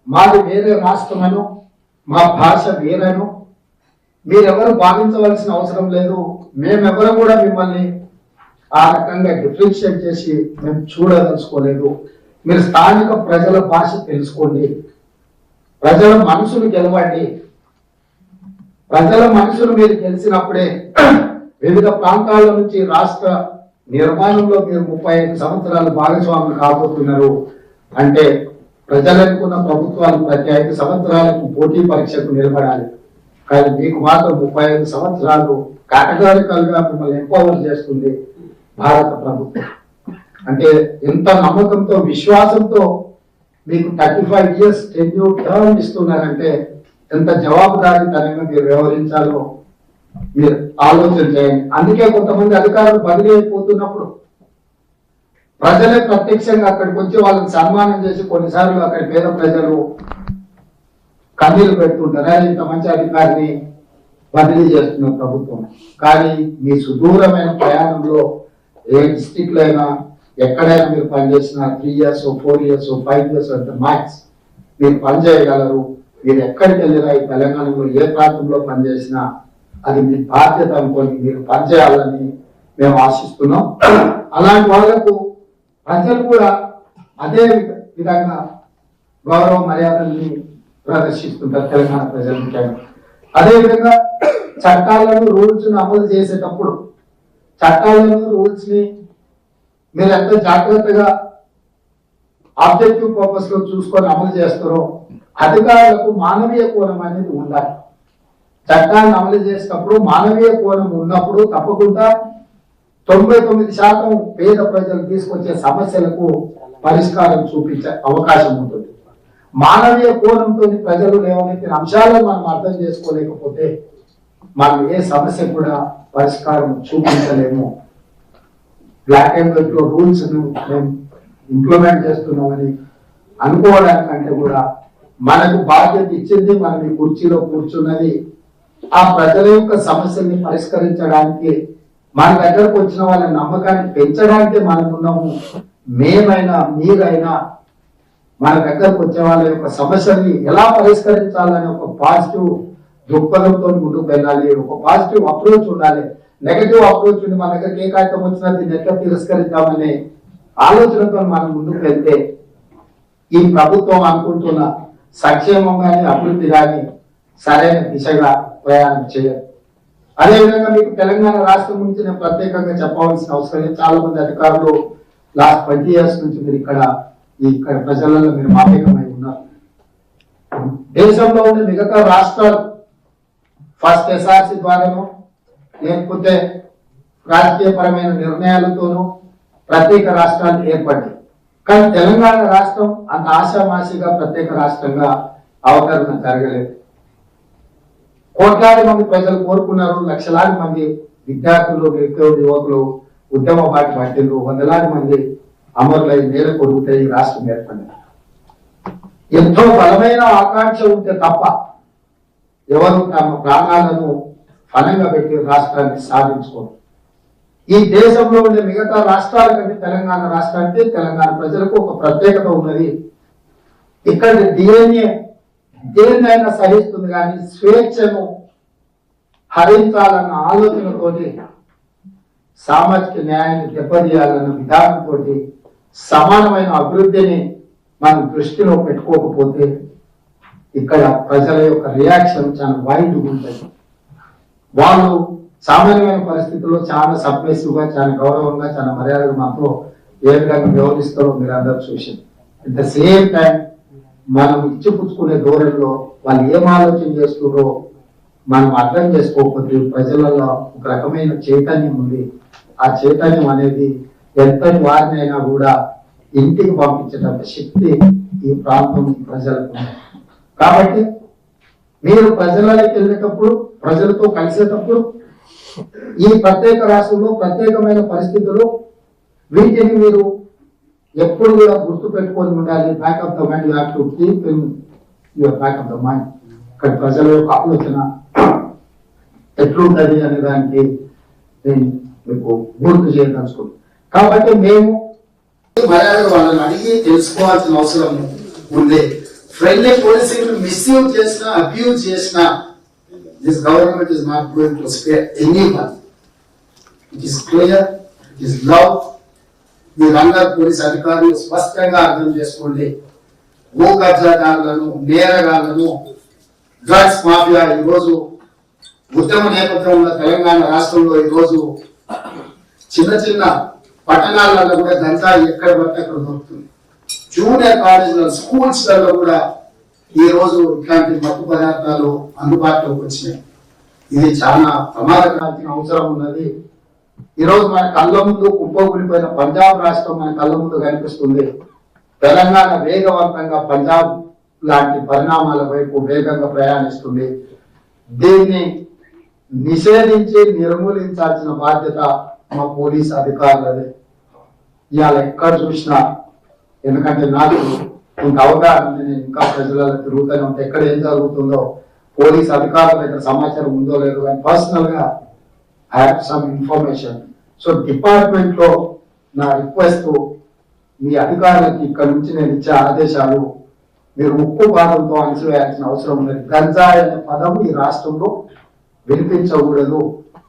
మాది వేరే రాష్ట్రమను, మా భాష వేరేను మీరెవరు భావించవలసిన అవసరం లేదు. మేమెవరు కూడా మిమ్మల్ని ఆ రకంగా డిఫరెన్షియేట్ చేసి మేము చూడదలుచుకోలేదు. మీరు స్థానిక ప్రజల భాష తెలుసుకోండి, ప్రజల మనసును గెలవండి. ప్రజల మనసును మీరు గెలిచినప్పుడే వివిధ ప్రాంతాల నుంచి రాష్ట్ర నిర్మాణంలో మీరు 35 సంవత్సరాలు భాగస్వాములు కాబోతున్నారు. అంటే ప్రజలు అనుకున్న ప్రభుత్వాలు ప్రతి 5 సంవత్సరాలకు పోటీ పరీక్షకు నిలబడాలి. కానీ మీకు మాత్రం 35 సంవత్సరాలు కేటగారికల్ గా మిమ్మల్ని ఎంపవర్ చేస్తుంది భారత ప్రభుత్వం. అంటే ఎంత నమ్మకంతో విశ్వాసంతో మీకు 35 years టెన్యూర్ టర్మ్ ఇస్తున్నారంటే ఎంత జవాబుదారీతనంగా మీరు వ్యవహరించాలో మీరు ఆలోచన చేయండి. అందుకే కొంతమంది అధికారులు బదిలీ అయిపోతున్నప్పుడు ప్రజలే ప్రత్యక్షంగా అక్కడికి వచ్చి వాళ్ళని సన్మానం చేసి కొన్నిసార్లు అక్కడి పేద ప్రజలు కన్నీరు పెడుతుంటారు, ఇంత మంచి అధికారిని బదిలీ చేస్తున్న ప్రభుత్వం. కానీ మీ సుదూరమైన ప్రయాణంలో ఏ డిస్ట్రిక్ట్ లో అయినా ఎక్కడైనా మీరు పనిచేసిన 3 years 4 years 5 years అంటే మ్యాక్స్ మీరు పనిచేయగలరు. మీరు ఎక్కడికి వెళ్ళినా ఈ తెలంగాణలో ఏ ప్రాంతంలో పనిచేసినా అది మీ బాధ్యత అనుకోని మీరు పనిచేయాలని మేము ఆశిస్తున్నాం. అలాంటి వాళ్లకు ప్రజలు కూడా అదే విధంగా గౌరవ మర్యాదల్ని ప్రదర్శిస్తుంటారు తెలంగాణ ప్రజలకి. అదేవిధంగా చట్టాలను రూల్స్ ని అమలు చేసేటప్పుడు చట్టాలను రూల్స్ ని మీరు ఎంత జాగ్రత్తగా ఆబ్జెక్టివ్ పర్పస్ లో చూసుకొని అమలు చేస్తారో అధికారులకు మానవీయ కోణం అనేది ఉండాలి. చట్టాన్ని అమలు చేసేటప్పుడు మానవీయ కోణం ఉన్నప్పుడు తప్పకుండా 99% పేద ప్రజలు తీసుకొచ్చే సమస్యలకు పరిష్కారం చూపించే అవకాశం ఉంటుంది. మానవీయ కోణంతో ప్రజలు లేవనెత్తిన అంశాలను మనం అర్థం చేసుకోలేకపోతే మనం ఏ సమస్య కూడా పరిష్కారం చూపించలేము. బ్లాక్ అండ్ వైట్ లో రూల్స్ మేము ఇంప్లిమెంట్ చేస్తున్నామని అనుకోవడానికంటే కూడా మనకు బాధ్యత ఇచ్చింది, మనం ఈ కుర్చీలో కూర్చున్నది ఆ ప్రజల యొక్క సమస్యల్ని పరిష్కరించడానికి, మన దగ్గరకు వచ్చిన వాళ్ళ నమ్మకాన్ని పెంచడానికి మనం ఉన్నాము. మేమైనా మీరైనా మన దగ్గరకు వచ్చే వాళ్ళ యొక్క సమస్యల్ని ఎలా పరిష్కరించాలని ఒక పాజిటివ్ దృక్పథంతో ముందుకు వెళ్ళాలి. ఒక పాజిటివ్ అప్రోచ్ ఉండాలి. నెగటివ్ అప్రోచ్ ఉండి మన దగ్గరికి ఏ కాగితం వచ్చినా దీన్ని ఎట్లా తిరస్కరిద్దామనే ఆలోచనతో మనం ముందుకు వెళ్తే ఈ ప్రభుత్వం అనుకుంటున్న సంక్షేమం కానీ అభివృద్ధి కానీ సరైన దిశగా ప్రయాణం చేయాలి. అదేవిధంగా మీకు తెలంగాణ రాష్ట్రం నుంచి నేను ప్రత్యేకంగా చెప్పవలసిన అవసరం లేదు. చాలా మంది అధికారులు లాస్ట్ 20 years నుంచి మీరు ఇక్కడ ప్రజలలో మీరు మామేకమై ఉన్నారు. దేశంలో ఉండే మిగతా రాష్ట్రాలు ఫస్ట్ ఎస్ఆర్సి ద్వారానో లేకపోతే రాజకీయపరమైన నిర్ణయాలతోనూ ప్రత్యేక రాష్ట్రాలు ఏర్పడ్డాయి. కానీ తెలంగాణ రాష్ట్రం అంత ఆశామాషిగా ప్రత్యేక రాష్ట్రంగా అవతరణ జరగలేదు. కోట్లాది మంది ప్రజలు కోరుకున్నారు, లక్షలాది మంది విద్యార్థులు, నిరుద్యోగ యువకులు ఉద్యమ పార్టీ పట్టిండ్రు, వందలాది మంది అమరులై నేల కొడుకుతే ఈ రాష్ట్రం ఏర్పడింది. ఎంతో బలమైన ఆకాంక్ష ఉంటే తప్ప ఎవరు తమ ప్రాణాలను ఫలంగా పెట్టి రాష్ట్రాన్ని సాధించుకోరు. ఈ దేశంలో ఉండే మిగతా రాష్ట్రాల కంటే తెలంగాణ రాష్ట్రానికి, తెలంగాణ ప్రజలకు ఒక ప్రత్యేకత ఉన్నది. ఇక్కడ DNA దేన్నైనా సహిస్తుంది, కానీ స్వేచ్ఛను హరించాలన్న ఆలోచనతోటి, సామాజిక న్యాయాన్ని దెబ్బతీయాలన్న విధానంతో, సమానమైన అభివృద్ధిని మనం దృష్టిలో పెట్టుకోకపోతే ఇక్కడ ప్రజల యొక్క రియాక్షన్ చాలా వైడ్గా ఉంటుంది. వాళ్ళు సామాన్యమైన పరిస్థితుల్లో చాలా సబ్మిసివ్ గా, చాలా గౌరవంగా, చాలా మర్యాదగా మాతో ఏ విధంగా వ్యవహరిస్తారో మీరు అందరూ చూసింది. అట్ ద సేమ్ టైం మనం ఇచ్చిపుచ్చుకునే ధోరణిలో వాళ్ళు ఏం ఆలోచన చేస్తున్నారో మనం అర్థం చేసుకోకపోతే ప్రజలలో ఒక రకమైన చైతన్యం ఉంది. ఆ చైతన్యం అనేది ఎంతటి వారినైనా కూడా ఇంటికి పంపించేటంత శక్తి ఈ ప్రాంతం ప్రజలకు ఉంది. కాబట్టి మీరు ప్రజలకి వెళ్ళేటప్పుడు, ప్రజలతో కలిసేటప్పుడు ఈ ప్రత్యేక రాష్ట్రంలో ప్రత్యేకమైన పరిస్థితులు వీటిని మీరు ఎప్పుడు కూడా గుర్తు పెట్టుకొని ఉండాలి. Back of the mind, you have to keep in your back of the mind. ఇక్కడ ప్రజల యొక్క ఆలోచన ఎట్లుంటది అనే దానికి నేను మీకు గుర్తు చేయదలుచుకుంటాను. కాబట్టి మేము వాళ్ళని అడిగి తెలుసుకోవాల్సిన అవసరం ఉంది. ఫ్రెండ్లీ పోలీసింగ్ మిస్యూజ్ చేసినా అబ్యూజ్ చేసినా this government is not going to spare anyone. It is clear, it is love. మీరందరూ పోలీస్ అధికారులు స్పష్టంగా అర్థం చేసుకోండి. భూ కబ్జాదారులను, నేరగాళ్లను, డ్రగ్స్ మాఫియా ఈరోజు ఉద్యమ నేపథ్యం ఉన్న తెలంగాణ రాష్ట్రంలో ఈరోజు చిన్న చిన్న పట్టణాలలో కూడా గంజాయి ఎక్కడ పడితే అక్కడ దొరుకుతుంది. జూనియర్ కాలేజీలో, స్కూల్స్లలో కూడా ఈ రోజు ఇట్లాంటి మత్తు పదార్థాలు అందుబాటులోకి వచ్చినాయి. ఇది చాలా ప్రమాదకరాల్సిన అవసరం ఉన్నది. ఈరోజు మన కళ్ళ ముందు కుప్పకూలిపోయిన పంజాబ్ రాష్ట్రం మన కళ్ళ ముందు కనిపిస్తుంది. తెలంగాణ వేగవంతంగా పంజాబ్ లాంటి పరిణామాల వైపు వేగంగా ప్రయాణిస్తుంది. దీన్ని నిషేధించి నిర్మూలించాల్సిన బాధ్యత మా పోలీస్ అధికారులదే. ఇవాళ ఎక్కడ చూసినా, ఎందుకంటే నాకు ఇంత అవగాహన ఉంది, నేను ఇంకా ప్రజలలో తిరుగుతూనే ఉంటే ఎక్కడ ఏం జరుగుతుందో పోలీస్ అధికారుల దగ్గర సమాచారం ఉందో లేదో కానీ పర్సనల్ గా I have some information. So department లో నా రిక్వెస్ట్, మీ అధికారులకి ఇక్కడ నుంచి నేను ఇచ్చే ఆదేశాలు మీరు ఉక్కు పాదంతో అణిచివేయాల్సిన అవసరం ఉంది. గంజాయి అనే పదం ఈ రాష్ట్రంలో వినిపించకూడదు.